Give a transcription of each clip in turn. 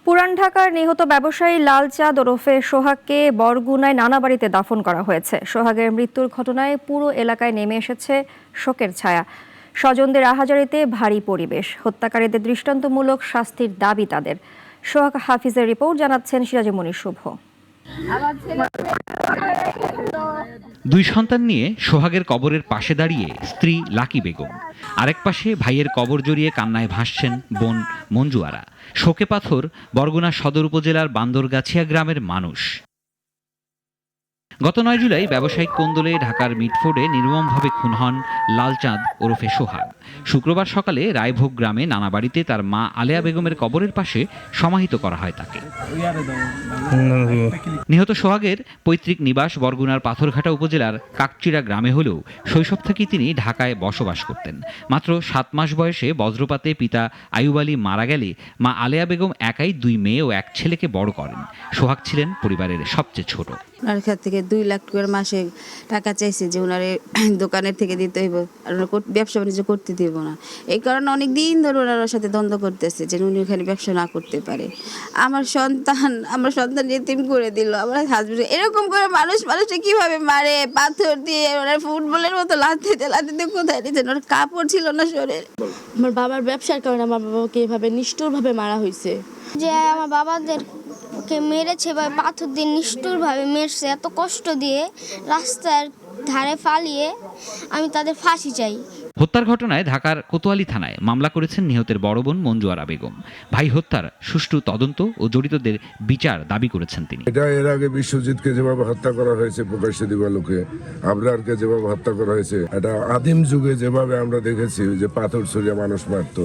পুরান ঢাকার নিহত ব্যবসায়ী লালচাঁদ ওরফে সোহাগকে বরগুনায় নানা বাড়িতে দাফন করা হয়েছে। সোহাগের মৃত্যুর ঘটনায় পুরো এলাকায় নেমে এসেছে শোকের ছায়া। স্বজনদের আহাজারিতে ভারী পরিবেশ। হত্যাকারীদের দৃষ্টান্তমূলক শাস্তির দাবি তাদের। সোহাগ হাফিজের রিপোর্ট জানাচ্ছেন সিরাজুমণি শুভ। দুই সন্তান নিয়ে সোহাগের কবরের পাশে দাঁড়িয়ে স্ত্রী লাকি বেগম, আরেক পাশে ভাইয়ের কবর জড়িয়ে কান্নায় ভাসছেন বোন মঞ্জু আরা। শোকে পাথর বরগুনা সদর উপজেলার বান্দরগাছিয়া গ্রামের মানুষ। গত 9 জুলাই ব্যবসায়িক কোন্দলে ঢাকার মিটফোর্ডে নির্মমভাবে খুন হন লালচাঁদ ওরফে সোহাগ। শুক্রবার সকালে রায়ভোগ গ্রামে নানা বাড়িতে তার মা আলেয়া বেগমের কবরের পাশে সমাহিত করা হয় তাকে। নিহত সোহাগের পৈতৃক নিবাস বরগুনার পাথরঘাটা উপজেলার কাকচিড়া গ্রামে হলেও শৈশব থেকেই তিনি ঢাকায় বসবাস করতেন। মাত্র 7 মাস বয়সে বজ্রপাতে পিতা আইয়ুব আলী মারা গেলে মা আলেয়া বেগম একাই 2 মেয়ে ও 1 ছেলেকে বড় করেন। সোহাগ ছিলেন পরিবারের সবচেয়ে ছোট। ওনার কাছ থেকে 2 লাখ টাকার মাসে টাকা চাইছে যে ওনারে দোকানের থেকে দিতে হইব, আর ব্যবসা বাণিজ্য করতে দিব না। এই কারণে অনেক দিন ধরে ওনার সাথে দ্বন্দ্ব করতেছে যে উনি ওখানে ব্যবসা না করতে পারে। আমার সন্তান এতিম করে দিল। আমার হাজবেন্ড এরকম করে মানুষে কিভাবে মারে, পাথর দিয়ে ওনার ফুটবলের মতো লাথিতে কোথায় দিতেন, ওর কাপড় ছিল না শরীর। আমার বাবার ব্যবসার কারণে আমার বাবাকে এভাবে নিষ্ঠুরভাবে মারা হয়েছে। যে আমার বাবাদেরকে মেরেছে বা পাথর দিয়ে নিষ্ঠুরভাবে মেরেছে, এত কষ্ট দিয়ে রাস্তার ধারে ফালিয়ে, আমি তাদের ফাঁসি চাই। হত্যার ঘটনায় ঢাকার কোতোয়ালি থানায় মামলা করেছেন নিহতের বড় বোন মঞ্জু আরা বেগম। ভাই হত্যার সুষ্ঠু তদন্ত ও জড়িতদের বিচার দাবি করেছেন তিনি। এটা এর আগে বিশ্বজিৎকে যেভাবে হত্যা করা হয়েছে, প্রকাশ্যে দিবালোকে আবরারকে যেভাবে হত্যা করা হয়েছে, এটা আদিম যুগে যেভাবে আমরা দেখেছি যে পাথর ছুঁড়ে মানুষ মারত,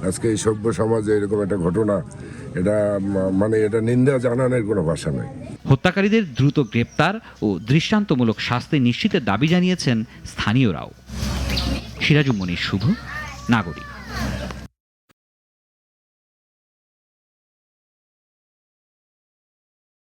আজকে এই সভ্য সমাজে এরকম একটা ঘটনা, এটা এটা নিন্দা জানানোর কোনো ভাষা নেই। হত্যাকারীদের দ্রুত গ্রেপ্তার ও দৃষ্টান্তমূলক শাস্তি নিশ্চিতের দাবি জানিয়েছেন স্থানীয়রাও। সিরাজুমণি শুভ, নাগরিক।